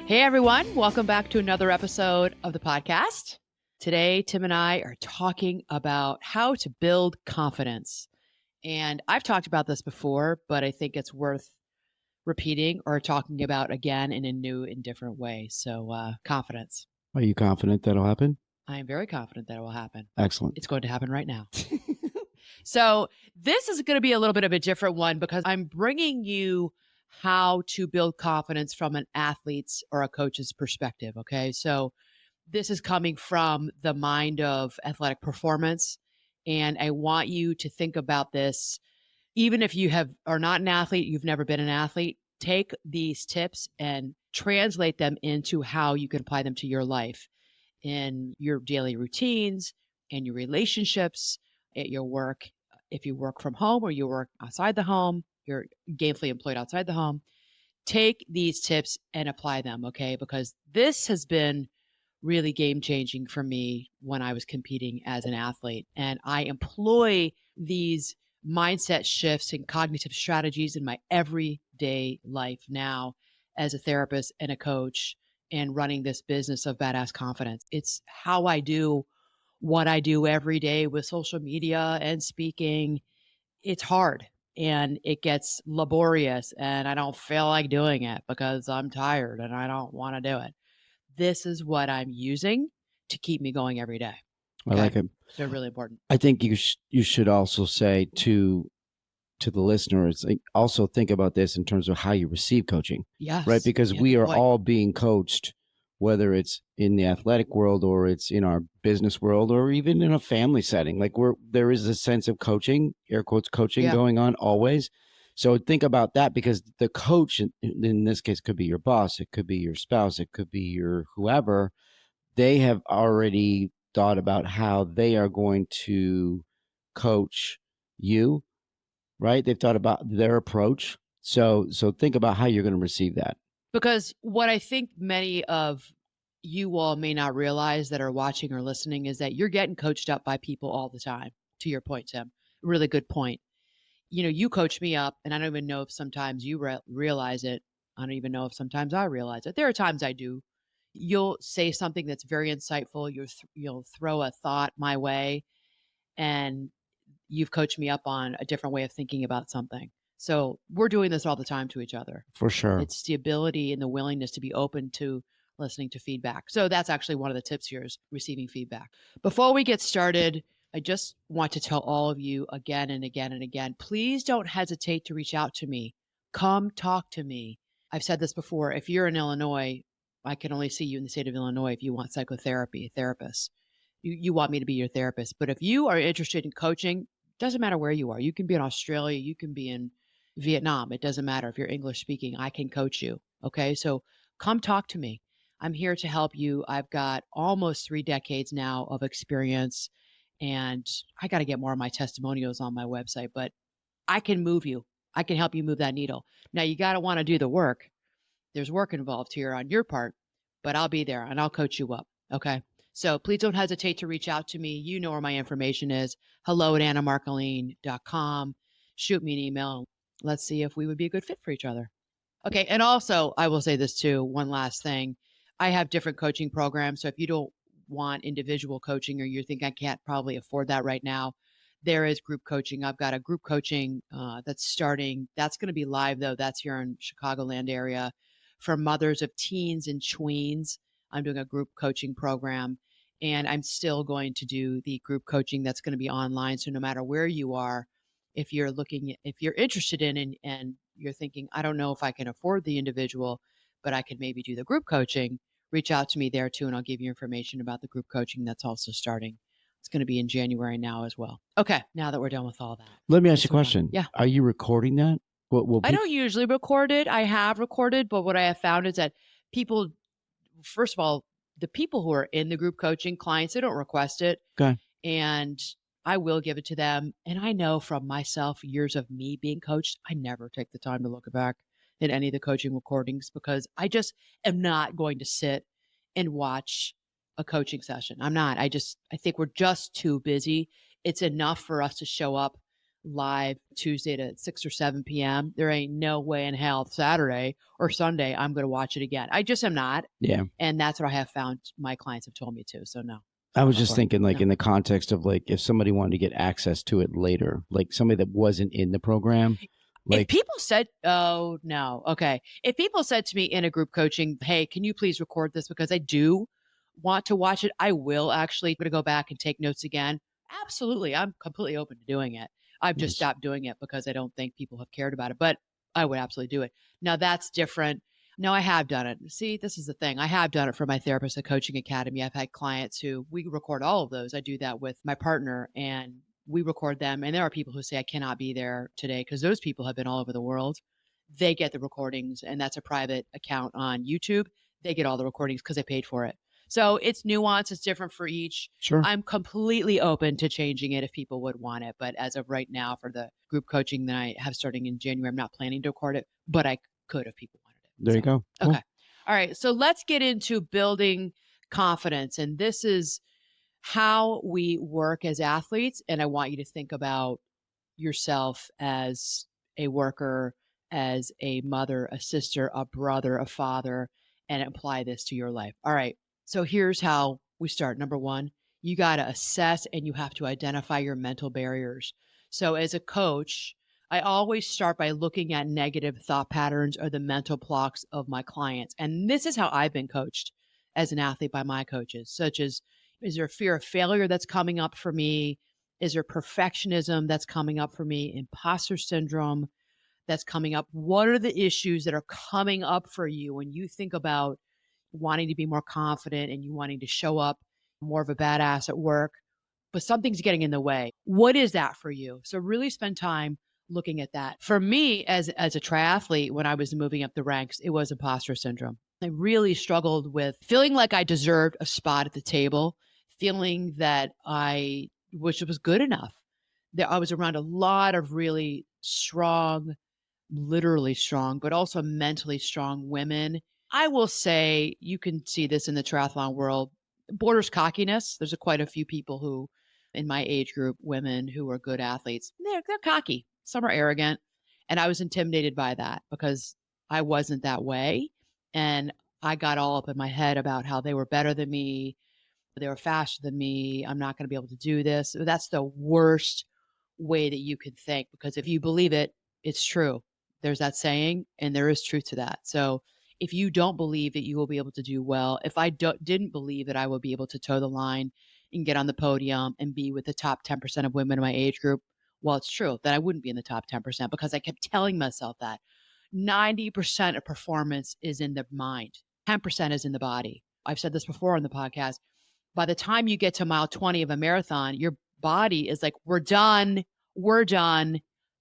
Hey everyone, welcome back to another episode of the podcast. Today, Tim and I are talking about how to build confidence. And I've talked about this before, but I think it's worth repeating or talking about again in a new and different way. So, confidence. Are you confident that'll happen? I am very confident that it will happen. Excellent. It's going to happen right now. So, this is going to be a little bit of a different one because I'm bringing you how to build confidence from an athlete's or a coach's perspective. Okay. So, this is coming from the mind of athletic performance. And I want you to think about this. Even if you are not an athlete, you've never been an athlete, take these tips and translate them into how you can apply them to your life in your daily routines and your relationships at your work. If you work from home or you work outside the home, you're gainfully employed outside the home, take these tips and apply them, okay? Because this has been really game changing for me when I was competing as an athlete. And I employ these mindset shifts and cognitive strategies in my everyday life now as a therapist and a coach and running this business of badass confidence. It's how I do what I do every day with social media and speaking. It's hard and it gets laborious and I don't feel like doing it because I'm tired and I don't want to do it. This is what I'm using to keep me going every day. I like it. So really important. I think you should also say to the listeners, like, also think about this in terms of how you receive coaching, Yes. right? Because Yeah, we good are point. all being coached, whether it's in the athletic world or it's in our business world or even in a family setting. Like there is a sense of coaching, air quotes coaching, Yeah. going on always. So think about that, because the coach in this case could be your boss, it could be your spouse, it could be your whoever. They have already thought about how they are going to coach you, right? They've thought about their approach. So think about how you're going to receive that. Because what I think many of you all may not realize that are watching or listening is that you're getting coached up by people all the time. To your point, Tim, really good point. You coach me up, and I don't even know if sometimes you realize it. I don't even know if sometimes I realize it. There are times I do. You'll say something that's very insightful. You'll throw a thought my way, and you've coached me up on a different way of thinking about something. So we're doing this all the time to each other. For sure. It's the ability and the willingness to be open to listening to feedback. So that's actually one of the tips here is receiving feedback. Before we get started, I just want to tell all of you again and again and again, please don't hesitate to reach out to me. Come talk to me. I've said this before. If you're in Illinois, I can only see you in the state of Illinois if you want psychotherapy, therapist. You want me to be your therapist. But if you are interested in coaching, doesn't matter where you are. You can be in Australia, you can be in Vietnam. It doesn't matter if you're English speaking. I can coach you. Okay. So come talk to me. I'm here to help you. I've got almost 3 decades now of experience, and I got to get more of my testimonials on my website, but I can move you. I can help you move that needle. Now, you got to want to do the work. There's work involved here on your part, but I'll be there and I'll coach you up. Okay. So please don't hesitate to reach out to me. You know where my information is. hello@annamarcolene.com. Shoot me an email. Let's see if we would be a good fit for each other. Okay. And also, I will say this too. One last thing. I have different coaching programs. So if you don't want individual coaching or you think I can't probably afford that right now, there is group coaching. I've got a group coaching that's starting. That's going to be live though. That's here in Chicagoland area for mothers of teens and tweens. I'm doing a group coaching program, and I'm still going to do the group coaching that's going to be online. So no matter where you are, if you're interested in and you're thinking, I don't know if I can afford the individual, but I could maybe do the group coaching, reach out to me there too, and I'll give you information about the group coaching that's also starting. It's going to be in January now as well. Okay, now that we're done with all that. Let me ask you a question. Yeah. Are you recording that? I don't usually record it. I have recorded, but what I have found is that people, first of all, the people who are in the group coaching clients, they don't request it. Okay. And I will give it to them. And I know from myself, years of me being coached, I never take the time to look back at any of the coaching recordings because I just am not going to sit and watch a coaching session. I'm not. I think we're just too busy. It's enough for us to show up live Tuesday to 6 or 7 p.m., there ain't no way in hell Saturday or Sunday I'm going to watch it again. I just am not. Yeah. And that's what I have found my clients have told me to. So no, I not was going just for it. thinking, like, No. in the context of, like, if somebody wanted to get access to it later, like somebody that wasn't in the program, If like, people said, oh, no. Okay. If people said to me in a group coaching, hey, can you please record this because I do want to watch it, I will actually going to go back and take notes again. Absolutely. I'm completely open to doing it. I've just nice. stopped doing it because I don't think people have cared about it, but I would absolutely do it. Now that's different. No, I have done it. See, this is the thing. I have done it for my therapist at Coaching Academy. I've had clients who we record all of those. I do that with my partner and we record them. And there are people who say, I cannot be there today because those people have been all over the world. They get the recordings, and that's a private account on YouTube. They get all the recordings because they paid for it. So it's nuanced, it's different for each. Sure. I'm completely open to changing it if people would want it. But as of right now, for the group coaching that I have starting in January, I'm not planning to record it, but I could if people wanted it. There you So, go. okay. Cool. All right. So let's get into building confidence. And this is how we work as athletes. And I want you to think about yourself as a worker, as a mother, a sister, a brother, a father, and apply this to your life. All right. So here's how we start. Number one, you got to assess and you have to identify your mental barriers. So as a coach, I always start by looking at negative thought patterns or the mental blocks of my clients. And this is how I've been coached as an athlete by my coaches, such as, is there a fear of failure that's coming up for me? Is there perfectionism that's coming up for me? Imposter syndrome that's coming up? What are the issues that are coming up for you when you think about wanting to be more confident and you wanting to show up more of a badass at work, but something's getting in the way? What is that for you? So really spend time looking at that. For me as a triathlete, when I was moving up the ranks, it was imposter syndrome. I really struggled with feeling like I deserved a spot at the table, feeling that I which was good enough. That I was around a lot of really strong, literally strong, but also mentally strong women. I will say you can see this in the triathlon world. Borders cockiness. There's quite a few people who, in my age group, women who are good athletes, they're cocky. Some are arrogant, and I was intimidated by that because I wasn't that way, and I got all up in my head about how they were better than me, they were faster than me. I'm not going to be able to do this. That's the worst way that you could think because if you believe it, it's true. There's that saying, and there is truth to that. So if you don't believe that you will be able to do well, if I didn't believe that I would be able to toe the line and get on the podium and be with the top 10% of women in my age group, well, it's true that I wouldn't be in the top 10% because I kept telling myself that 90% of performance is in the mind, 10% is in the body. I've said this before on the podcast. By the time you get to mile 20 of a marathon, your body is like, we're done,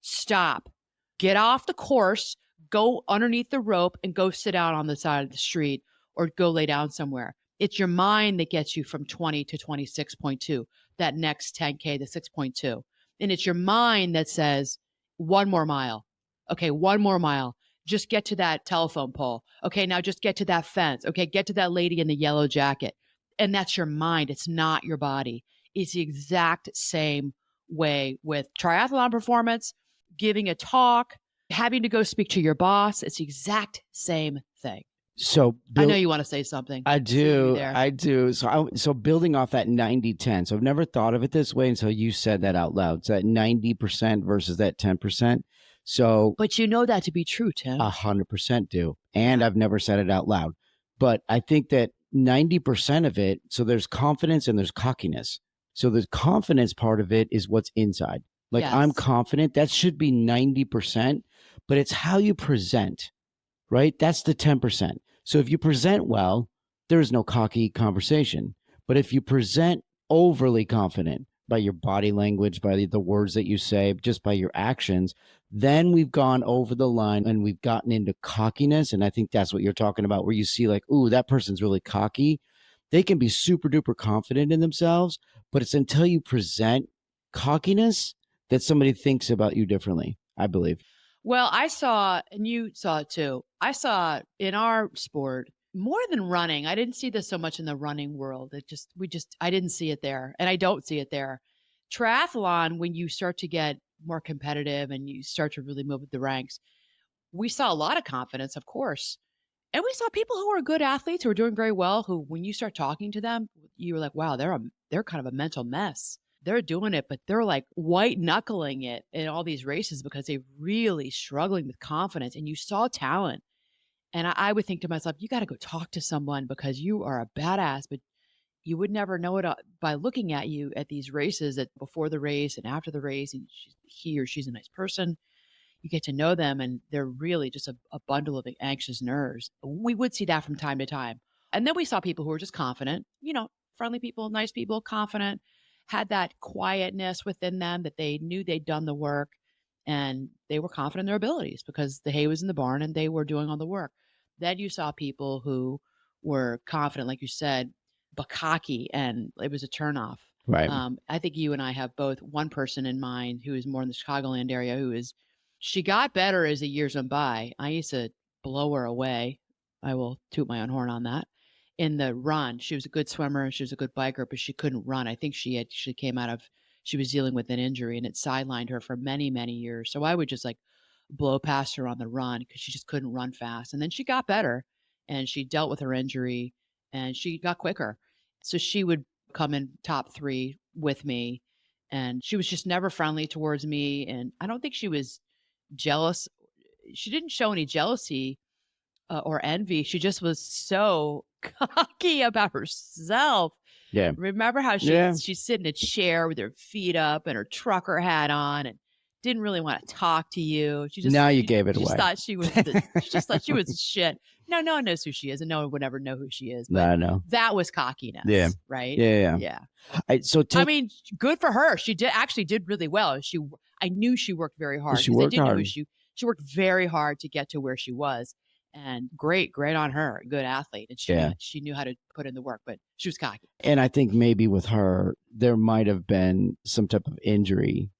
stop, get off the course, go underneath the rope and go sit down on the side of the street or go lay down somewhere. It's your mind that gets you from 20 to 26.2, that next 10K to 6.2. And it's your mind that says, one more mile. Okay, one more mile. Just get to that telephone pole. Okay, now just get to that fence. Okay, get to that lady in the yellow jacket. And that's your mind. It's not your body. It's the exact same way with triathlon performance, giving a talk, having to go speak to your boss. It's the exact same thing. So, I know Bill, you want to say something. I See you do. there. I do. So building off that 90-10. So I've never thought of it this way until you said that out loud. So that 90% versus that 10%. So But you know that to be true, Tim. 100% do. And Yeah. I've never said it out loud. But I think that 90% of it, so there's confidence and there's cockiness. So the confidence part of it is what's inside. Like, I'm Yes. confident. That should be 90%, but it's how you present, right? That's the 10%. So if you present well, there is no cocky conversation. But if you present overly confident by your body language, by the words that you say, just by your actions, then we've gone over the line and we've gotten into cockiness. And I think that's what you're talking about, where you see, like, ooh, that person's really cocky. They can be super duper confident in themselves, but it's until you present cockiness that somebody thinks about you differently, I believe. Well, I saw, and you saw it too. I saw in our sport more than running. I didn't see this so much in the running world. I didn't see it there, and I don't see it there. Triathlon, when you start to get more competitive and you start to really move up the ranks, we saw a lot of confidence, of course. And we saw people who are good athletes who are doing very well, who when you start talking to them, you were like, wow, they're kind of a mental mess. They're doing it, but they're like white knuckling it in all these races because they're really struggling with confidence. And you saw talent. And I would think to myself, you got to go talk to someone because you are a badass, but you would never know it by looking at you at these races at before the race and after the race. And he or she's a nice person, you get to know them and they're really just a bundle of anxious nerves. We would see that from time to time. And then we saw people who were just confident, friendly people, nice people, confident, had that quietness within them that they knew they'd done the work and they were confident in their abilities because the hay was in the barn and they were doing all the work. Then you saw people who were confident, like you said, but cocky, and it was a turnoff. Right. I think you and I have both one person in mind who is more in the Chicagoland area who is she got better as the years went by. I used to blow her away. I will toot my own horn on that. In the run, she was a good swimmer, she was a good biker, but she couldn't run. I think she came out of she was dealing with an injury and it sidelined her for many, many years. So I would just like blow past her on the run because she just couldn't run fast. And then she got better and she dealt with her injury and she got quicker. So she would come in top 3 with me and she was just never friendly towards me. And I don't think she was jealous. She didn't show any jealousy or envy. She just was so cocky about herself. Yeah. Remember how Yeah. she'd sit in a chair with her feet up and her trucker hat on and didn't really want to talk to you. Now you gave it She just away. thought she just thought she was shit. No one knows who she is, and no one would ever know who she is. No, But I know. that was Yeah. cockiness, right? Yeah. Yeah. Yeah. So I take mean, good for her. She did really well. I knew she worked very hard she because I worked did know hard. she worked very hard to get to where she was. And great on her. Good athlete. And Yeah. she knew how to put in the work, but she was cocky. And I think maybe with her, there might have been some type of injury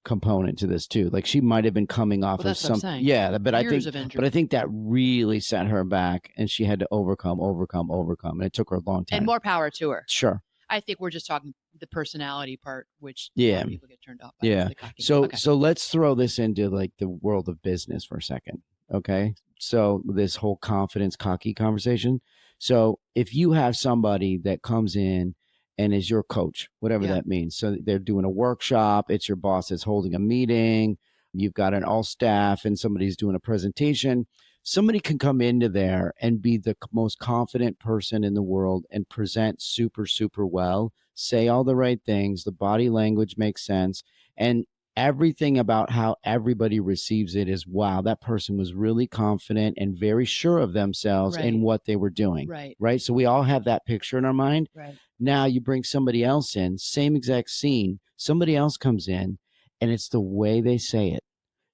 component to this too. Like she might have been coming off Well, of that's what I'm some, saying. yeah. But Years of injury. I think that really set her back, and she had to overcome, and it took her a long time. And more power to her. Sure. I think we're just talking the personality part, which a Yeah. lot of people get turned off by. Yeah. The cocky. So Okay. so let's throw this into like the world of business for a second. Okay. So this whole confidence cocky conversation. So if you have somebody that comes in and is your coach, whatever Yeah. that means. So they're doing a workshop, it's your boss that's holding a meeting, you've got an all staff and somebody's doing a presentation. Somebody can come into there and be the most confident person in the world and present super, super well, say all the right things, the body language makes sense, and everything about how everybody receives it is wow, that person was really confident and very sure of themselves in Right. what they were doing. Right. So we all have that picture in our mind. Right. Now you bring somebody else in, same exact scene, somebody else comes in, and it's the way they say it,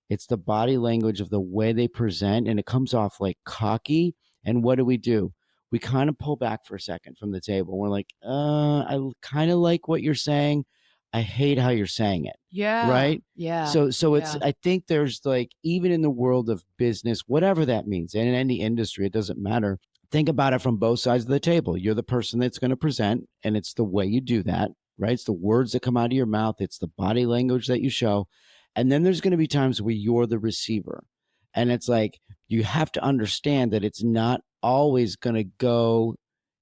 it's the body language of the way they present, and it comes off like cocky. And what do? We kind of pull back for a second from the table. We're like, I kind of like what you're saying. I hate how you're saying it. Yeah. Right. Yeah. So it's, I think there's like, even in the world of business, whatever that means, and in any industry, it doesn't matter. Think about it from both sides of the table. You're the person that's going to present, and it's the way you do that. Right. It's the words that come out of your mouth. It's the body language that you show. And then there's going to be times where you're the receiver. And it's like, you have to understand that it's not always going to go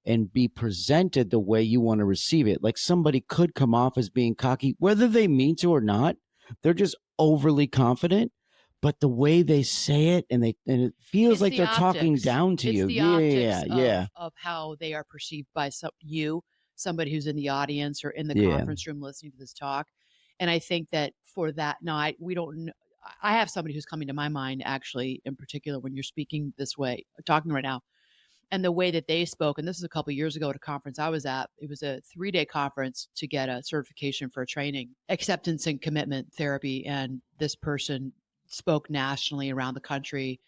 and be presented the way you want to receive it. Like somebody could come off as being cocky, whether they mean to or not. They're just overly confident. But the way they say it, and it feels like they're talking down to you. It's the optics of how they are perceived by somebody who's in the audience or in the conference room listening to this talk. And I think that for that, we don't. I have somebody who's coming to my mind actually, in particular, when you're speaking this way, talking right now, and the way that they spoke. And this is a couple of years ago at a conference I was at. It was a 3-day conference to get a certification for a training, acceptance and commitment therapy. And this person spoke nationally around the country.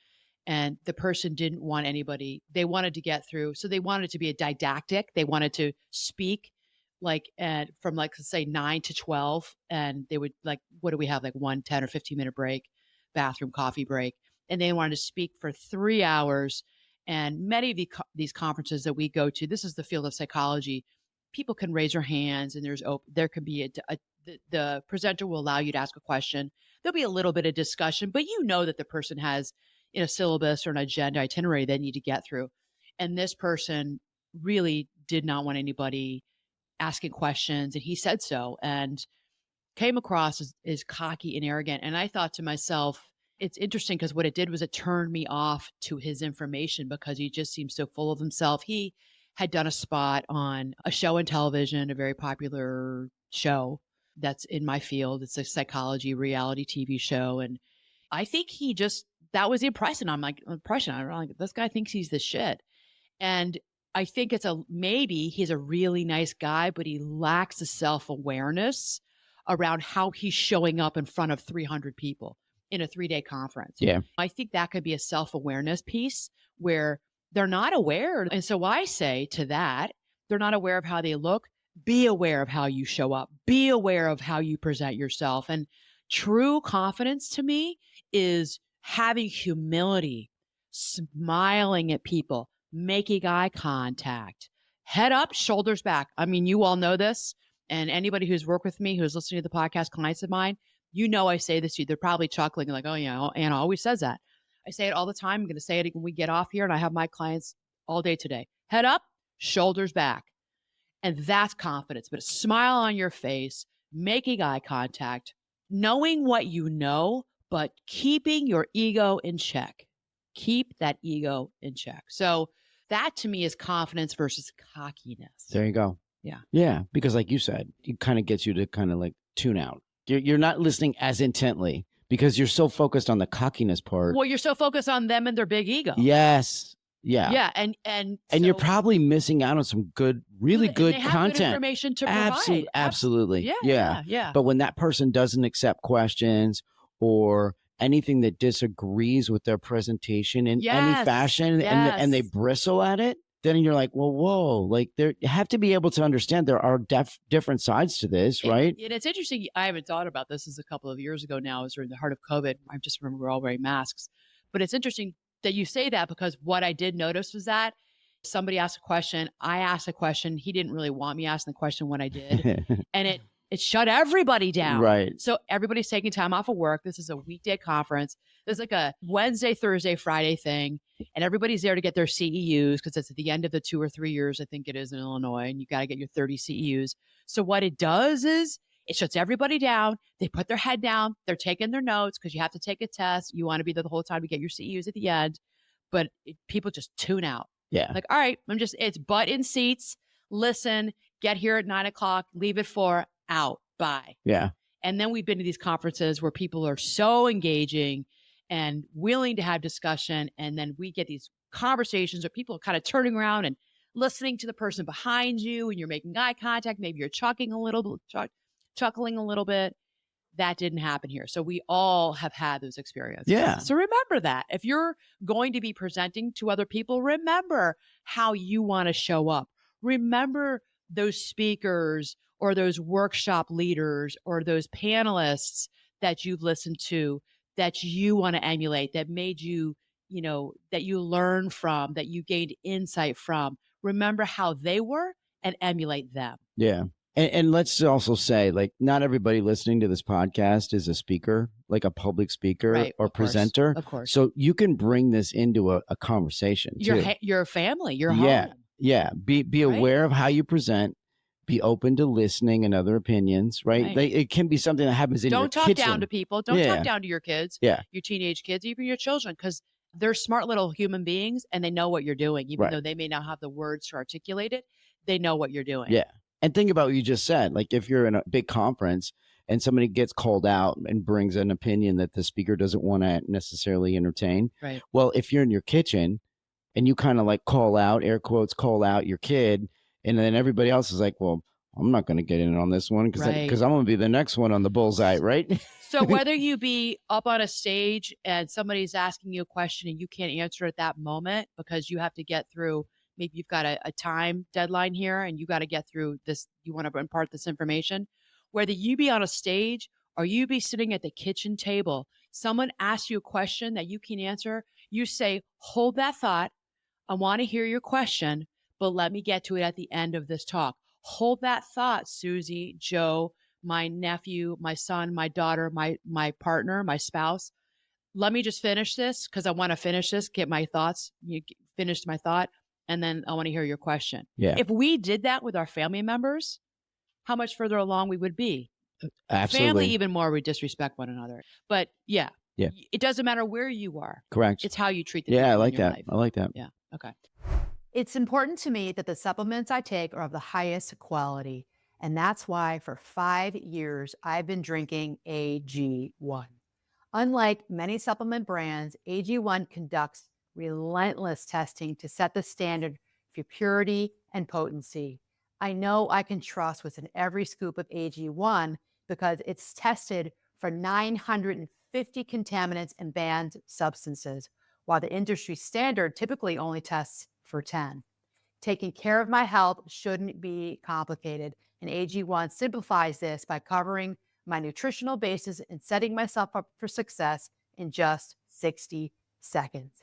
And the person didn't want anybody, they wanted to get through. So they wanted to be a didactic. They wanted to speak like from like, let's say 9 to 12. And they would like, what do we have? Like 10 or 15-minute break, bathroom, coffee break. And they wanted to speak for 3 hours. And many of these conferences that we go to, this is the field of psychology. People can raise their hands and there could be the presenter will allow you to ask a question. there'll be a little bit of discussion, but you know that the person has a syllabus or an agenda itinerary they need to get through. And this person really did not want anybody asking questions. And he said so. And came across as cocky and arrogant. And I thought to myself, it's interesting because what it did was it turned me off to his information because he just seemed so full of himself. He had done a spot on a show in television, a very popular show that's in my field. It's a psychology reality TV show. And I think that was the impression. I'm like, this guy thinks he's the shit. And I think maybe he's a really nice guy, but he lacks the self-awareness around how he's showing up in front of 300 people in a 3-day conference. Yeah. I think that could be a self-awareness piece where they're not aware. And so I say to that, they're not aware of how they look. Be aware of how you show up. Be aware of how you present yourself. And true confidence to me is having humility, smiling at people, making eye contact, head up, shoulders back. I mean, you all know this. And anybody who's worked with me, who's listening to the podcast, clients of mine, I say this to you. They're probably chuckling like, oh, yeah, Anna always says that. I say it all the time. I'm going to say it when we get off here. And I have my clients all day today. Head up, shoulders back. And that's confidence, but a smile on your face, making eye contact, knowing what you know, but keeping your ego in check. Keep that ego in check. So that to me is confidence versus cockiness. There you go. Yeah. Yeah. Because like you said, it kind of gets you to kind of like tune out. You're not listening as intently because you're so focused on the cockiness part. Well, you're so focused on them and their big ego. Yes. Yeah. Yeah. And you're probably missing out on some really good they have content. Good information to provide. Absolutely. Yeah. But when that person doesn't accept questions or anything that disagrees with their presentation in any fashion and they bristle at it, then you're like, well, whoa, like you have to be able to understand there are different sides to this, right? And it's interesting. I haven't thought about this. This is a couple of years ago now. It was during the heart of COVID. I just remember we're all wearing masks. But it's interesting that you say that because what I did notice was that somebody asked a question. I asked a question. He didn't really want me asking the question when I did. And it shut everybody down. Right. So everybody's taking time off of work. This is a weekday conference. There's like a Wednesday, Thursday, Friday thing. And everybody's there to get their CEUs because it's at the end of the 2 or 3 years, I think it is in Illinois, and you got to get your 30 CEUs. So what it does is it shuts everybody down. They put their head down. They're taking their notes because you have to take a test. You want to be there the whole time to get your CEUs at the end. But people just tune out. Yeah. Like, all right, it's butt in seats. Listen, get here at 9:00, leave at 4, out, bye. Yeah. And then we've been to these conferences where people are so engaging and willing to have discussion. And then we get these conversations where people are kind of turning around and listening to the person behind you and you're making eye contact. Maybe you're chuckling a little bit. That didn't happen here. So we all have had those experiences. Yeah. So remember that. If you're going to be presenting to other people, remember how you want to show up. Remember those speakers or those workshop leaders or those panelists that you've listened to that you want to emulate, that made you, that you learn from, that you gained insight from. Remember how they were and emulate them. Yeah. And let's also say, like, not everybody listening to this podcast is a speaker, like a public speaker or presenter. Of course. So you can bring this into a conversation too. Your family, your home. Yeah. Be aware of how you present. Be open to listening and other opinions, right? It can be something that happens in your kitchen. Don't talk down to people. Don't talk down to your kids, your teenage kids, even your children, because they're smart little human beings and they know what you're doing. Even though they may not have the words to articulate it, they know what you're doing. Yeah. And think about what you just said. Like if you're in a big conference and somebody gets called out and brings an opinion that the speaker doesn't want to necessarily entertain. Right. Well, if you're in your kitchen and you kind of like call out, air quotes, call out your kid, and then everybody else is like, well, I'm not going to get in on this one because I'm going to be the next one on the bullseye, right? So whether you be up on a stage and somebody's asking you a question and you can't answer at that moment because you have to get through, maybe you've got a time deadline here and you got to get through this, you want to impart this information, whether you be on a stage or you be sitting at the kitchen table, someone asks you a question that you can answer, you say, hold that thought. I want to hear your question, but let me get to it at the end of this talk. Hold that thought, Susie, Joe, my nephew, my son, my daughter, my partner, my spouse. Let me just finish this because I want to finish this, get my thoughts, finished my thought, and then I want to hear your question. Yeah, If we did that with our family members, how much further along we would be. Family, absolutely. even more, we disrespect one another. But yeah, Yeah, it doesn't matter where you are. correct. It's how you treat the Yeah, I people in like your that. life. I like that. Yeah. Okay. It's important to me that the supplements I take are of the highest quality. And that's why for 5 years, I've been drinking AG1. Unlike many supplement brands, AG1 conducts relentless testing to set the standard for purity and potency. I know I can trust what's in every scoop of AG1 because it's tested for 950 contaminants and banned substances, while the industry standard typically only tests for 10. Taking care of my health shouldn't be complicated, and AG1 simplifies this by covering my nutritional basis and setting myself up for success in just 60 seconds.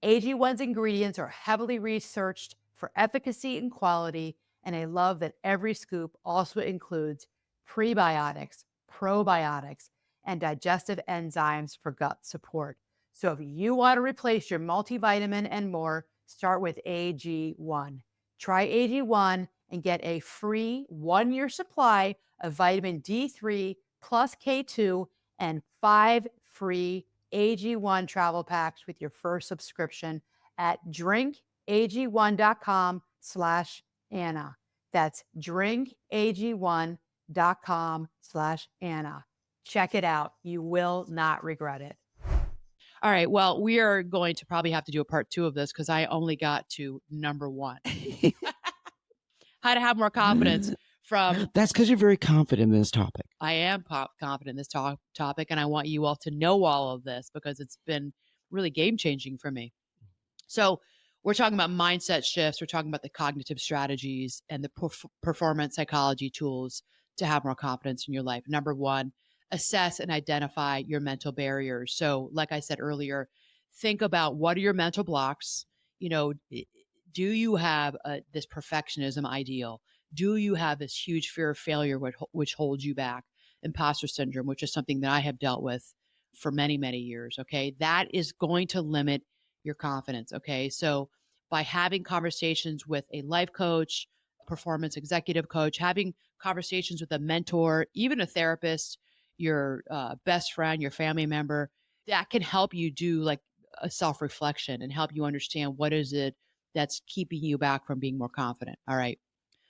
AG1's ingredients are heavily researched for efficacy and quality, and I love that every scoop also includes prebiotics, probiotics, and digestive enzymes for gut support. So if you want to replace your multivitamin and more, start with AG1. Try AG1 and get a free 1 year supply of vitamin D3 plus K2 and 5 free AG1 travel packs with your first subscription at drinkag1.com/Anna. That's drinkag1.com/Anna. Check it out. You will not regret it. All right. Well, we are going to probably have to do a part 2 of this because I only got to number 1. How to have more confidence from That's because you're very confident in this topic. I am confident in this topic, and I want you all to know all of this because it's been really game changing for me. So, we're talking about mindset shifts. We're talking about the cognitive strategies and the performance psychology tools to have more confidence in your life. Number one, assess and identify your mental barriers. So, like I said earlier, think about what are your mental blocks. You know, do you have this perfectionism ideal? Do you have this huge fear of failure, which holds you back? Imposter syndrome, which is something that I have dealt with for many, many years. Okay. That is going to limit your confidence. Okay. So by having conversations with a life coach, a performance executive coach, having conversations with a mentor, even a therapist, your best friend, your family member, that can help you do like a self reflection and help you understand what is it that's keeping you back from being more confident. All right.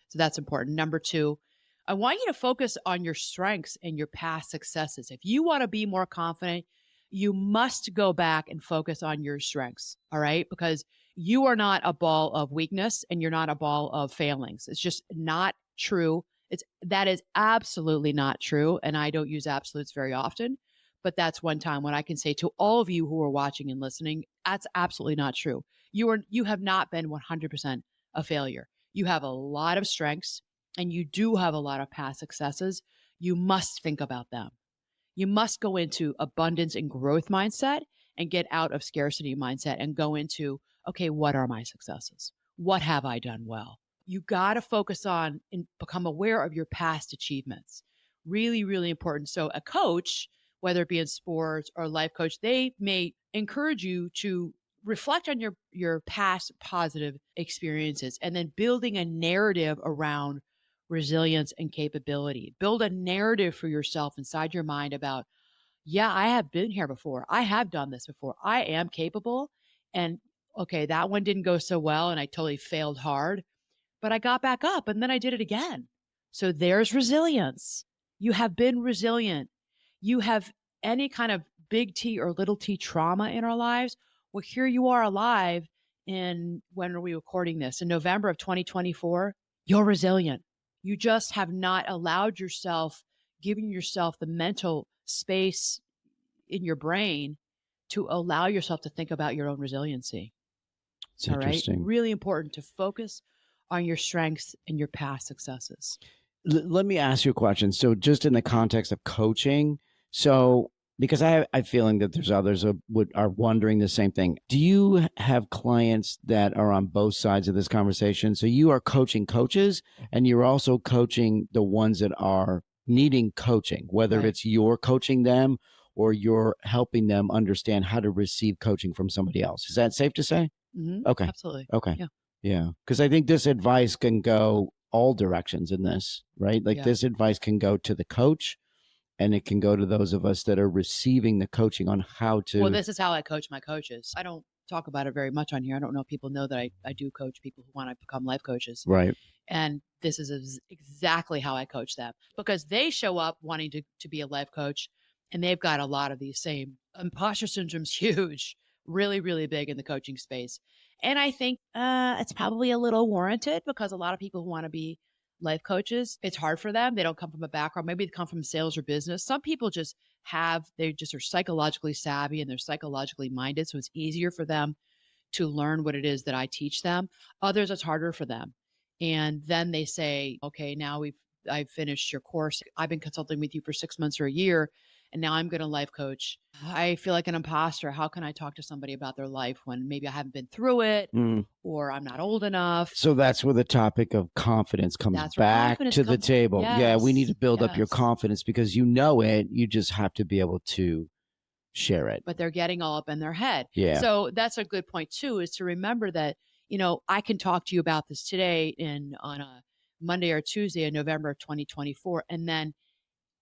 So that's important. Number two, I want you to focus on your strengths and your past successes. If you want to be more confident, you must go back and focus on your strengths. All right. Because you are not a ball of weakness and you're not a ball of failings. It's just not true. That is absolutely not true. And I don't use absolutes very often, but that's one time when I can say to all of you who are watching and listening, that's absolutely not true. You have not been 100% a failure. You have a lot of strengths and you do have a lot of past successes. You must think about them. You must go into abundance and growth mindset and get out of scarcity mindset and go into, okay, what are my successes? What have I done well? You got to focus on and become aware of your past achievements. Really, really important. So, a coach, whether it be in sports or life coach, they may encourage you to reflect on your past positive experiences and then building a narrative around resilience and capability. Build a narrative for yourself inside your mind about, yeah, I have been here before. I have done this before. I am capable. And okay, that one didn't go so well and I totally failed hard, but I got back up and then I did it again. So there's resilience. You have been resilient. You have any kind of big T or little t trauma in our lives. Well, here you are alive in when are we recording this? In November of 2024. You're resilient. You just have not allowed yourself, giving yourself the mental space in your brain to allow yourself to think about your own resiliency. It's All right. interesting. Really important to focus on your strengths and your past successes. Let me ask you a question. So, just in the context of coaching, so because I have a feeling that there's others are wondering the same thing. Do you have clients that are on both sides of this conversation? So you are coaching coaches, and you're also coaching the ones that are needing coaching, whether Right. it's you're coaching them or you're helping them understand how to receive coaching from somebody else. Is that safe to say? Okay. Absolutely. Okay. Yeah. Yeah. Because I think this advice can go all directions in this, right? Like Yeah. this advice can go to the coach and it can go to those of us that are receiving the coaching on how Well, to. this is how I coach my coaches. I don't talk about it very much on here. I don't know if people know that I do coach people who want to become life coaches. Right. And this is exactly how I coach them because they show up wanting to be a life coach and they've got a lot of these same imposter syndrome's huge, really, really big in the coaching space. And I think it's probably a little warranted because a lot of people who want to be life coaches, it's hard for them. They don't come from a background. Maybe they come from sales or business. Some people just they just are psychologically savvy and they're psychologically minded. So it's easier for them to learn what it is that I teach them. Others, it's harder for them. And then they say, okay, now I've finished your course. I've been consulting with you for 6 months or a year, and now I'm going to life coach. I feel like an imposter. How can I talk to somebody about their life when maybe I haven't been through it Mm. or I'm not old enough? So that's where the topic of confidence comes That's where back confidence to the comes. table. Yeah, we need to Yes. build up your Yes. confidence because you know it. You just have to be able to share it. But they're getting all up in their head. Yeah. So that's a good point too, is to remember that, I can talk to you about this today on a Monday or Tuesday in November of 2024. And then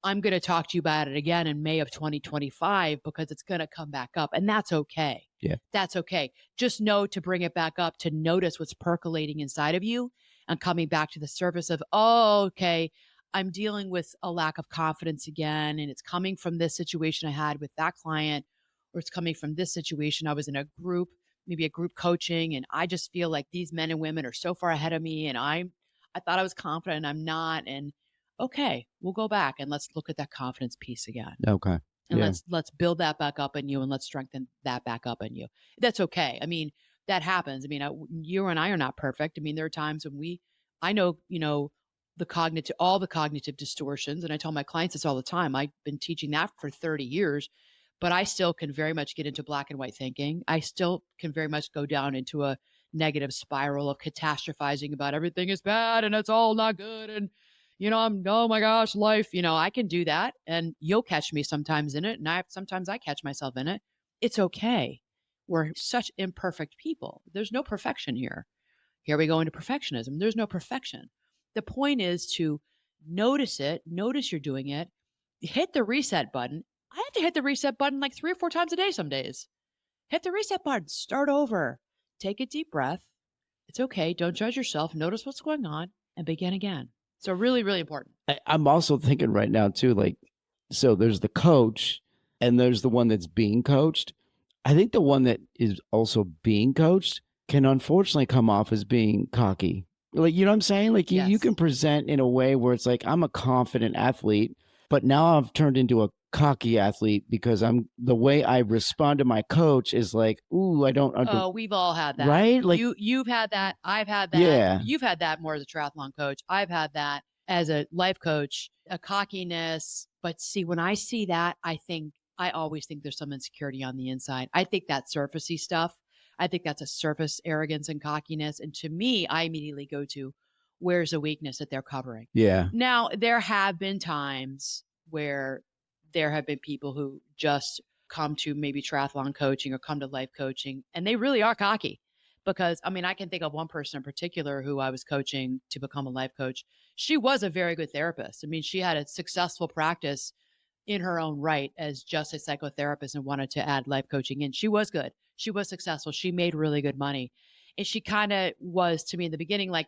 I'm going to talk to you about it again in May of 2025 because it's going to come back up. And that's okay. Yeah. That's okay. Just know to bring it back up, to notice what's percolating inside of you and coming back to the surface of, oh, okay, I'm dealing with a lack of confidence again. And it's coming from this situation I had with that client, or it's coming from this situation. I was in a group, maybe a group coaching, and I just feel like these men and women are so far ahead of me. And I thought I was confident and I'm not. And okay, we'll go back and let's look at that confidence piece again. Okay. And Yeah. let's build that back up in you and let's strengthen that back up in you. That's okay. I mean, that happens. I mean, you and I are not perfect. I mean, there are times when I know, all the cognitive distortions, and I tell my clients this all the time. I've been teaching that for 30 years, but I still can very much get into black and white thinking. I still can very much go down into a negative spiral of catastrophizing about everything is bad and it's all not good. And oh my gosh, life, I can do that and you'll catch me sometimes in it. And sometimes I catch myself in it. It's okay. We're such imperfect people. There's no perfection here. Here we go into perfectionism. There's no perfection. The point is to notice it, notice you're doing it, hit the reset button. I have to hit the reset button like 3 or 4 times a day some days. Hit the reset button, start over, take a deep breath. It's okay. Don't judge yourself. Notice what's going on and begin again. So really, really important. I'm also thinking right now too, like, so there's the coach and there's the one that's being coached. I think the one that is also being coached can unfortunately come off as being cocky. Like, you know what I'm saying? Like you Yes. can present in a way where it's like, I'm a confident athlete, but now I've turned into a cocky athlete because the way I respond to my coach is like, ooh, I don't Oh, we've all had that. right? Like, You've had that. I've had that. yeah, You've had that more as a triathlon coach. I've had that as a life coach, a cockiness. But see, when I see that, I always think there's some insecurity on the inside. I think that surfacey stuff. I think that's a surface arrogance and cockiness. And to me, I immediately go to where's the weakness that they're covering. yeah, Now, there have been times where there have been people who just come to maybe triathlon coaching or come to life coaching, and they really are cocky. Because, I mean, I can think of one person in particular who I was coaching to become a life coach. She was a very good therapist. I mean, she had a successful practice in her own right as just a psychotherapist and wanted to add life coaching in. She was good. She was successful. She made really good money. And she kind of was to me in the beginning like,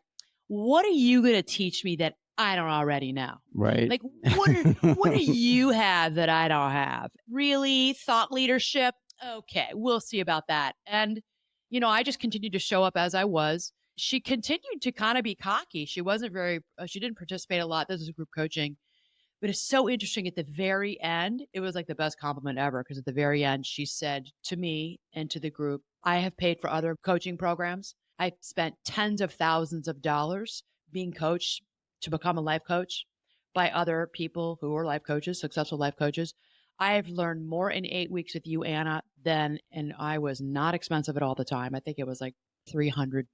what are you going to teach me that I don't already know? right. Like, what do you have that I don't have? Really? Thought leadership? Okay, we'll see about that. And, I just continued to show up as I was. She continued to kind of be cocky. She wasn't she didn't participate a lot. This is group coaching. But it's so interesting at the very end, it was like the best compliment ever because at the very end, she said to me and to the group, I have paid for other coaching programs. I've spent tens of thousands of dollars being coached to become a life coach by other people who are life coaches, successful life coaches. I have learned more in 8 weeks with you, Anna, and I was not expensive at all the time. I think it was like $300.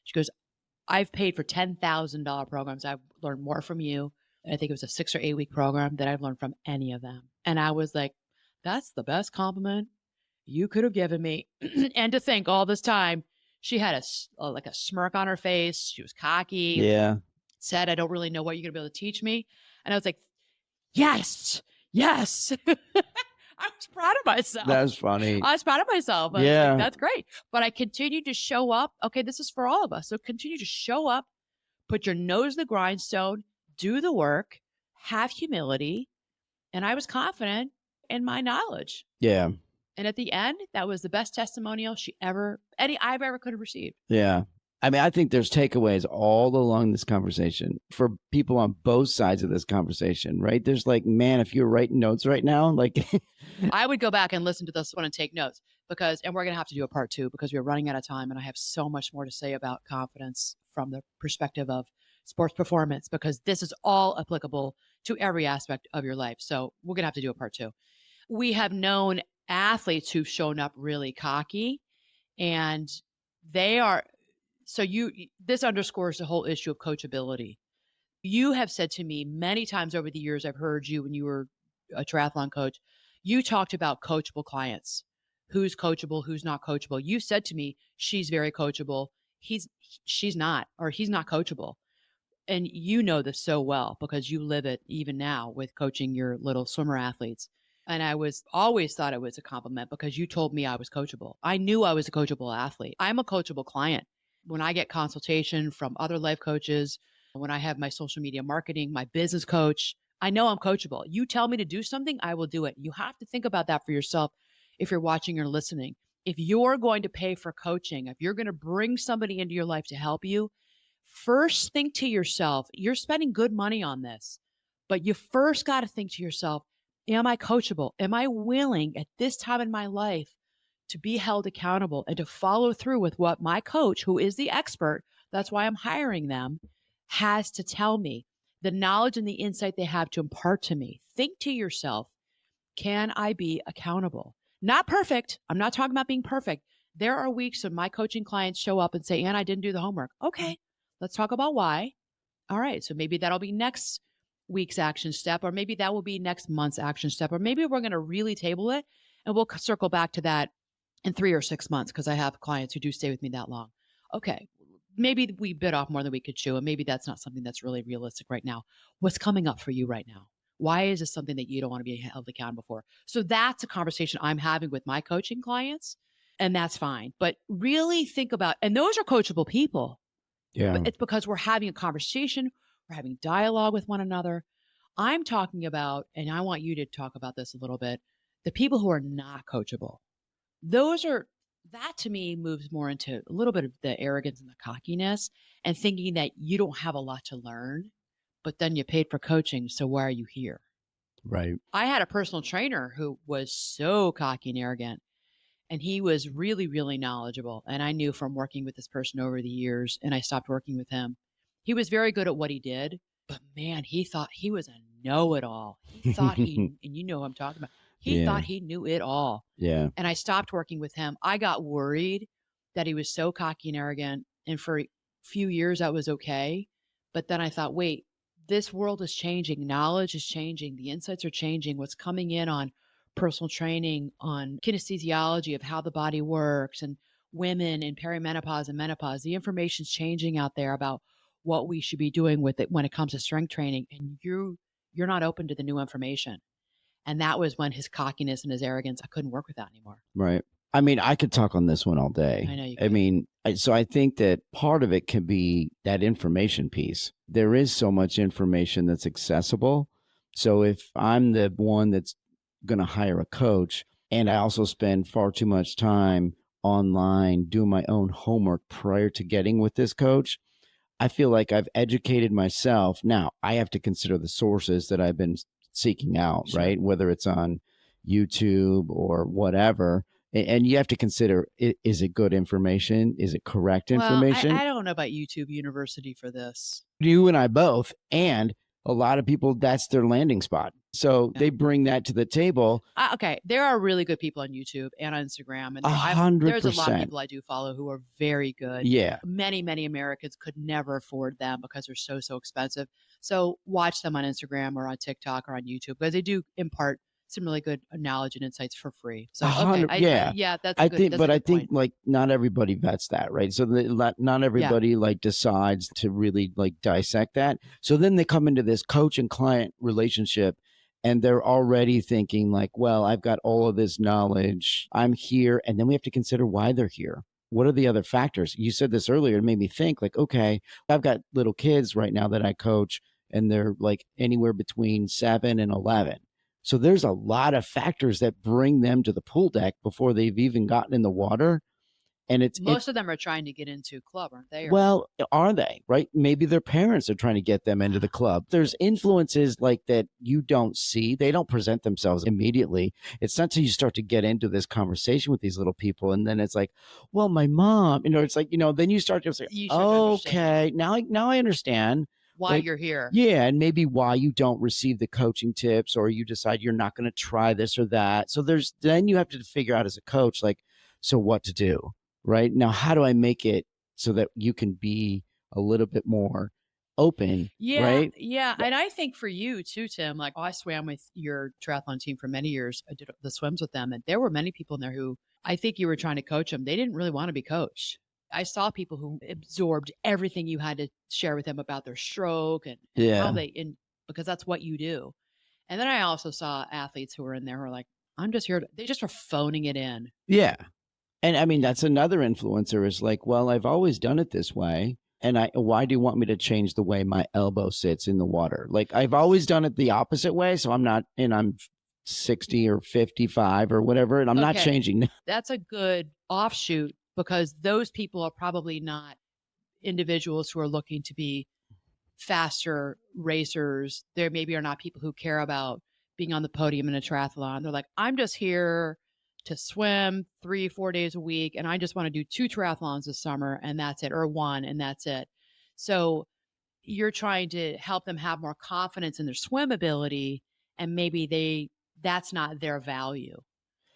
She goes, I've paid for $10,000 programs. I've learned more from you I think it was a 6 or 8 week program that I've learned from any of them. And I was like, that's the best compliment you could have given me. And to think all this time, she had like a smirk on her face. She was cocky, Yeah. said, I don't really know what you're going to be able to teach me. And I was like, yes, yes. I was proud of myself. That's funny. I was proud of myself. I was Yeah. like, that's great. But I continued to show up. Okay, this is for all of us. So continue to show up, put your nose in the grindstone, do the work, have humility. And I was confident in my knowledge. Yeah. And at the end, that was the best testimonial I've ever could have received. Yeah. I mean, I think there's takeaways all along this conversation for people on both sides of this conversation, right? There's like, man, if you're writing notes right now, like I would go back and listen to this one and take notes and we're going to have to do a part 2 because we're running out of time. And I have so much more to say about confidence from the perspective of sports performance, because this is all applicable to every aspect of your life. So we're going to have to do a part 2. We have known athletes who've shown up really cocky, and they are, this underscores the whole issue of coachability. You have said to me many times over the years, I've heard you when you were a triathlon coach, you talked about coachable clients. Who's coachable, who's not coachable. You said to me, she's very coachable. She's not, or he's not coachable. And you know this so well because you live it even now with coaching your little swimmer athletes. And I always thought it was a compliment because you told me I was coachable. I knew I was a coachable athlete. I'm a coachable client. When I get consultation from other life coaches, when I have my social media marketing, my business coach, I know I'm coachable. You tell me to do something, I will do it. You have to think about that for yourself if you're watching or listening. If you're going to pay for coaching, if you're going to bring somebody into your life to help you, first think to yourself, you're spending good money on this, but you first got to think to yourself, am I coachable? Am I willing at this time in my life to be held accountable and to follow through with what my coach, who is the expert, that's why I'm hiring them, has to tell me, the knowledge and the insight they have to impart to me? Think to yourself, can I be accountable? Not perfect. I'm not talking about being perfect. There are weeks when my coaching clients show up and say, Ann, I didn't do the homework. Okay, let's talk about why. All right, so maybe that'll be next week's action step, or maybe that will be next month's action step, or maybe we're going to really table it and we'll circle back to that in 3 or 6 months because I have clients who do stay with me that long. Okay, maybe we bit off more than we could chew, and maybe that's not something that's really realistic right now. What's coming up for you right now? Why is this something that you don't want to be held accountable for? So that's a conversation I'm having with my coaching clients, and that's fine. But really think about, and those are coachable people. Yeah. But it's because we're having a conversation, we're having dialogue with one another. I'm talking about, and I want you to talk about this a little bit, the people who are not coachable. That to me moves more into a little bit of the arrogance and the cockiness and thinking that you don't have a lot to learn, but then you paid for coaching. So why are you here? Right. I had a personal trainer who was so cocky and arrogant, and he was really, really knowledgeable. And I knew from working with this person over the years, and I stopped working with him. He was very good at what he did, but man, he thought he was a know-it-all. He thought and you know what I'm talking about. He thought he knew it all. Yeah. And I stopped working with him. I got worried that he was so cocky and arrogant. And for a few years, that was okay. But then I thought, wait, this world is changing. Knowledge is changing. The insights are changing. What's coming in on personal training, on kinesiology of how the body works, and women in perimenopause and menopause. The information's changing out there about what we should be doing with it when it comes to strength training. And you're not open to the new information. And that was when his cockiness and his arrogance, I couldn't work with that anymore. Right. I mean, I could talk on this one all day. I know you I could. mean, so I think that part of it can be that information piece. There is so much information that's accessible. So if I'm the one that's going to hire a coach, and I also spend far too much time online doing my own homework prior to getting with this coach, I feel like I've educated myself. Now I have to consider the sources that I've been seeking out, Sure. right? Whether it's on YouTube or whatever. And you have to consider, is it good information? Is it correct information? Well, I don't know about YouTube University for this. You and I both. And a lot of people, that's their landing spot. So Yeah. they bring that to the table. Okay, there are really good people on YouTube and on Instagram, and there's a lot of 100%. people I do follow who are very good. Yeah. Many Americans could never afford them because they're so expensive. So watch them on Instagram or on TikTok or on YouTube because they do impart some really good knowledge and insights for free. A So okay, hundred, yeah. yeah, that's a I good think, but I think point. like not everybody vets that, right? So not Yeah, everybody like decides to really like dissect that. So then they come into this coach and client relationship, and they're already thinking like, well, I've got all of this knowledge, I'm here, and then we have to consider why they're here. What are the other factors? You said this earlier. It made me think like, okay, I've got little kids right now that I coach, and they're like anywhere between 7 and 11. So there's a lot of factors that bring them to the pool deck before they've even gotten in the water. And most of them are trying to get into club, aren't they? Or no? well, are they, right? Maybe their parents are trying to get them into the club. There's influences like that you don't see. They don't present themselves immediately. It's not until you start to get into this conversation with these little people. And then it's like, well, my mom, it's like, then you start to say, You start to understand okay, now I understand. why Like, you're here. yeah, and maybe why you don't receive the coaching tips, or you decide you're not going to try this or that. So then you have to figure out as a coach, like, so what to do, right? Now, how do I make it so that you can be a little bit more open, Yeah, right? yeah. And I think for you too, Tim, like I swam with your triathlon team for many years. I did the swims with them, and there were many people in there who I think you were trying to coach them. They didn't really want to be coached. I saw people who absorbed everything you had to share with them about their stroke and how Yeah. because that's what you do. And then I also saw athletes who were in there who were like, I'm just here. They just were phoning it in. Yeah. And I mean, that's another influencer is like, well, I've always done it this way. And why do you want me to change the way my elbow sits in the water? Like I've always done it the opposite way. So I'm 60 or 55 or whatever, and I'm not Okay. changing. That's a good offshoot because those people are probably not individuals who are looking to be faster racers. There maybe are not people who care about being on the podium in a triathlon. They're like, I'm just here to swim 3-4 days a week, and I just want to do 2 triathlons this summer, and that's it, or 1, and that's it. So you're trying to help them have more confidence in their swim ability, and maybe that's not their value.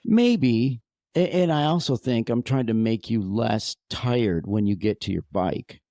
Maybe. And I also think I'm trying to make you less tired when you get to your bike,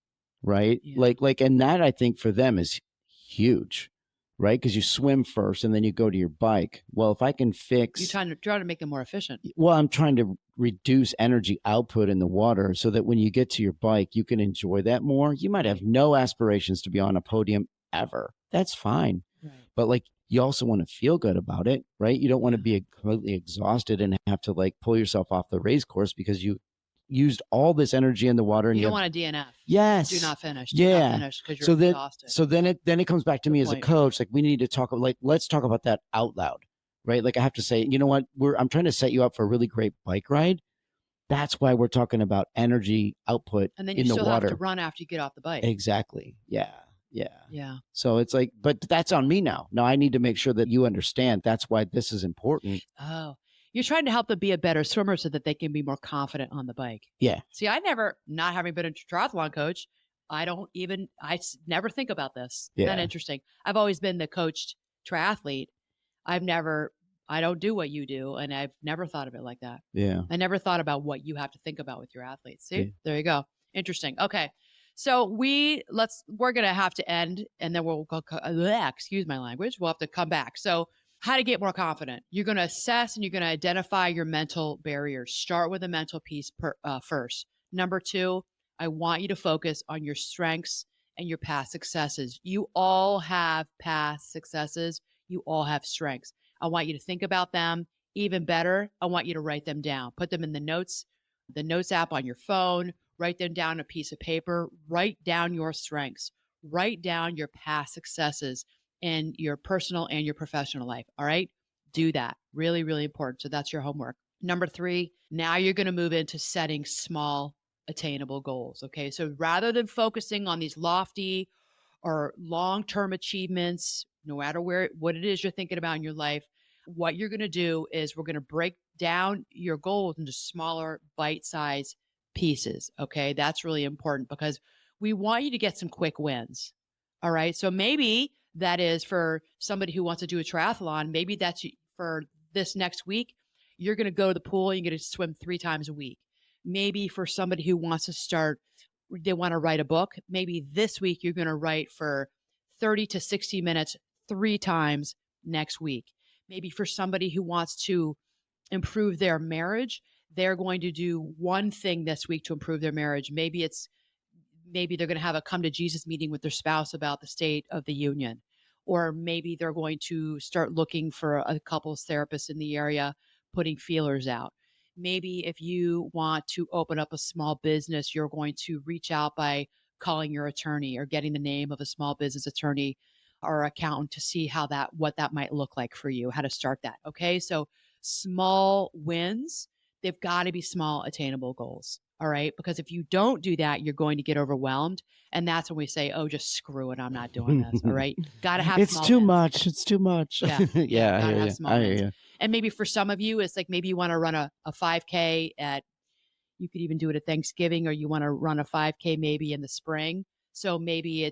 right? Yeah. And that I think for them is huge, right? Because you swim first and then you go to your bike. Well, if I can You're fix, trying to make them more efficient. well, I'm trying to reduce energy output in the water so that when you get to your bike, you can enjoy that more. You might have no aspirations to be on a podium ever. That's fine. Right. But like you also want to feel good about it, right? You don't want to Yeah. be completely exhausted and have to like pull yourself off the race course because you used all this energy in the water and You you don't have, want to DNF. yes, Do not finish. Do not yeah. finish because you're So then, exhausted. then it comes back to Good me as a point. coach. Like we need to talk like let's talk about that out loud, right? Like I have to say, you know what? I'm trying to set you up for a really great bike ride. That's why we're talking about energy output And then you in the still have to water. run after you get off the bike. Exactly. Yeah. Yeah. Yeah. So it's like, but that's on me now. Now I need to make sure that you understand that's why this is important. Oh, you're trying to help them be a better swimmer so that they can be more confident on the bike. Yeah. See, not having been a triathlon coach, never think about this. Isn't that Yeah. interesting? I've always been the coached triathlete. I don't do what you do, and I've never thought of it like that. Yeah. I never thought about what you have to think about with your athletes. See, Yeah. there you go. Interesting. Okay. So we're going to have to end and then we'll go, excuse my language. We'll have to come back. So how to get more confident. You're going to assess and you're going to identify your mental barriers. Start with a mental piece first. Number 2, I want you to focus on your strengths and your past successes. You all have past successes. You all have strengths. I want you to think about them. Even better, I want you to write them down. Put them in the notes app on your phone. Write them down on a piece of paper. Write down your strengths. Write down your past successes in your personal and your professional life. All right. Do that. Really, really important. So that's your homework. Number 3, now you're going to move into setting small, attainable goals. Okay. So rather than focusing on these lofty or long-term achievements, no matter what it is you're thinking about in your life, what you're going to do is we're going to break down your goals into smaller bite-sized pieces. Okay. That's really important because we want you to get some quick wins. All right. So maybe That is for somebody who wants to do a triathlon. Maybe that's for this next week, you're going to go to the pool and you're going to swim 3 times a week. Maybe for somebody who wants to start, they want to write a book. Maybe this week you're going to write for 30 to 60 minutes 3 times next week. Maybe for somebody who wants to improve their marriage, they're going to do one thing this week to improve their marriage. Maybe they're going to have a come to Jesus meeting with their spouse about the state of the union. Or maybe they're going to start looking for a couples therapist in the area, putting feelers out. Maybe if you want to open up a small business, you're going to reach out by calling your attorney or getting the name of a small business attorney or accountant to see what that might look like for you, how to start that. Okay. So small wins, they've got to be small attainable goals. All right. Because if you don't do that, you're going to get overwhelmed. And that's when we say, oh, just screw it. I'm not doing this. All right. Got to have It's small too wins. much. It's too much. Yeah. Yeah, I Got to hear have you. small I hear wins. you. And maybe for some of you, it's like maybe you want to run a 5K you could even do it at Thanksgiving, or you want to run a 5K maybe in the spring. So maybe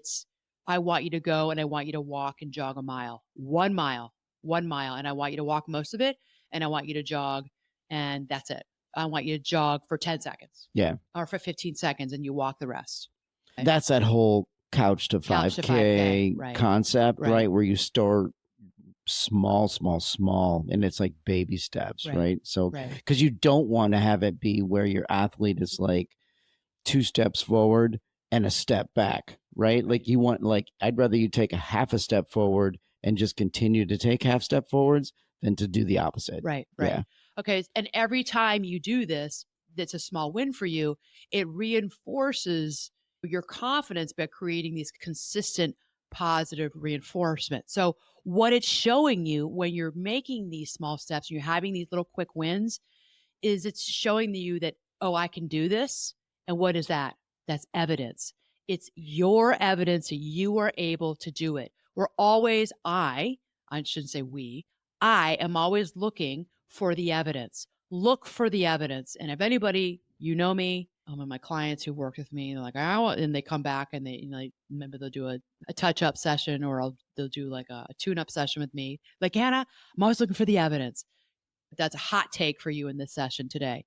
I want you to go and I want you to walk and jog a mile, 1 mile, 1 mile. And I want you to walk most of it. And I want you to jog, and that's it. I want you to jog for 10 seconds. Yeah. Or for 15 seconds, and you walk the rest. Okay? That's that whole couch to 5K, Couch to 5K, right. concept, Right. right? Where you start small, and it's like baby steps, right? So, Right. because you don't want to have it be where your athlete is like 2 steps forward and a step back, right? Like you want, I'd rather you take a half a step forward and just continue to take half step forwards than to do the opposite. Right. Yeah. Okay. And every time you do this, that's a small win for you. It reinforces your confidence by creating these consistent positive reinforcement. So what it's showing you when you're making these small steps and you're having these little quick wins is it's showing you that, oh, I can do this. And what is that? That's evidence. It's your evidence that you are able to do it. I shouldn't say we, I am always looking for the evidence. Look for the evidence. And if anybody, you know me, and my clients who work with me, they're like, and they come back and maybe they'll do a touch-up session, or they'll do like a tune-up session with me. Like, Hannah, I'm always looking for the evidence. That's a hot take for you in this session today.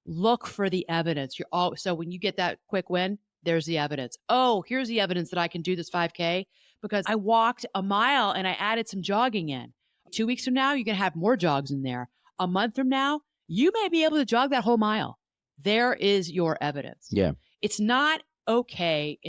Look for the evidence. So when you get that quick win, there's the evidence. Oh, here's the evidence that I can do this 5K because I walked a mile and I added some jogging in. 2 weeks from now, you're going to have more jogs in there. A month from now, you may be able to jog that whole mile. There is your evidence. Yeah. It's not okay.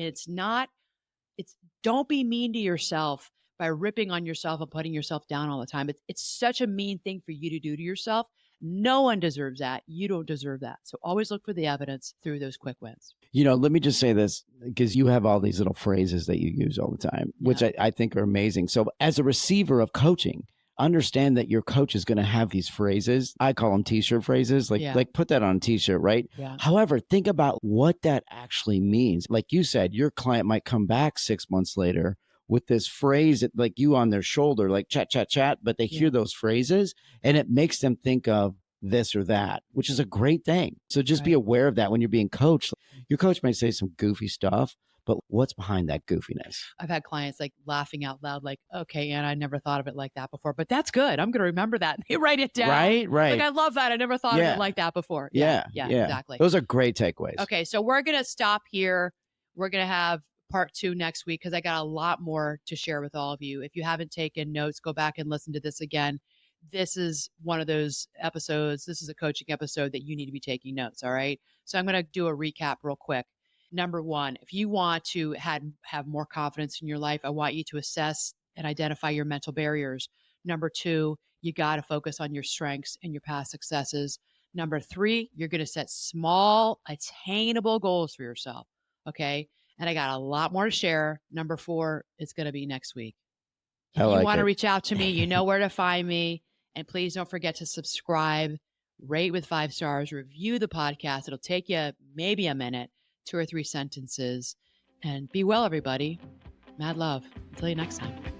Don't be mean to yourself by ripping on yourself and putting yourself down all the time. It's such a mean thing for you to do to yourself. No one deserves that. You don't deserve that. So always look for the evidence through those quick wins. Let me just say this, because you have all these little phrases that you use all the time, which I think are amazing. So as a receiver of coaching, understand that your coach is going to have these phrases. I call them t-shirt phrases. Like put that on a t-shirt, right? Yeah. However, think about what that actually means. Like you said, your client might come back 6 months later with this phrase that, like, you on their shoulder, like chat, chat, chat, but they hear those phrases and it makes them think of this or that, which is a great thing. So just be aware of that when you're being coached. Your coach might say some goofy stuff, but what's behind that goofiness? I've had clients like laughing out loud, like, okay, and I never thought of it like that before, but that's good. I'm going to remember that. They write it down. Right. Like, I love that. I never thought of it like that before. Yeah, exactly. Those are great takeaways. Okay. So we're going to stop here. We're going to have part 2 next week because I got a lot more to share with all of you. If you haven't taken notes, go back and listen to this again. This is one of those episodes. This is a coaching episode that you need to be taking notes. All right. So I'm going to do a recap real quick. Number 1, if you want to have more confidence in your life, I want you to assess and identify your mental barriers. Number 2, you got to focus on your strengths and your past successes. Number 3, you're going to set small, attainable goals for yourself. Okay. And I got a lot more to share. Number 4, it's going to be next week. If you want to reach out to me, you know where to find me. And please don't forget to subscribe, rate with 5 stars, review the podcast. It'll take you maybe a minute, 2 or 3 sentences. And be well, everybody. Mad love. Until you next time.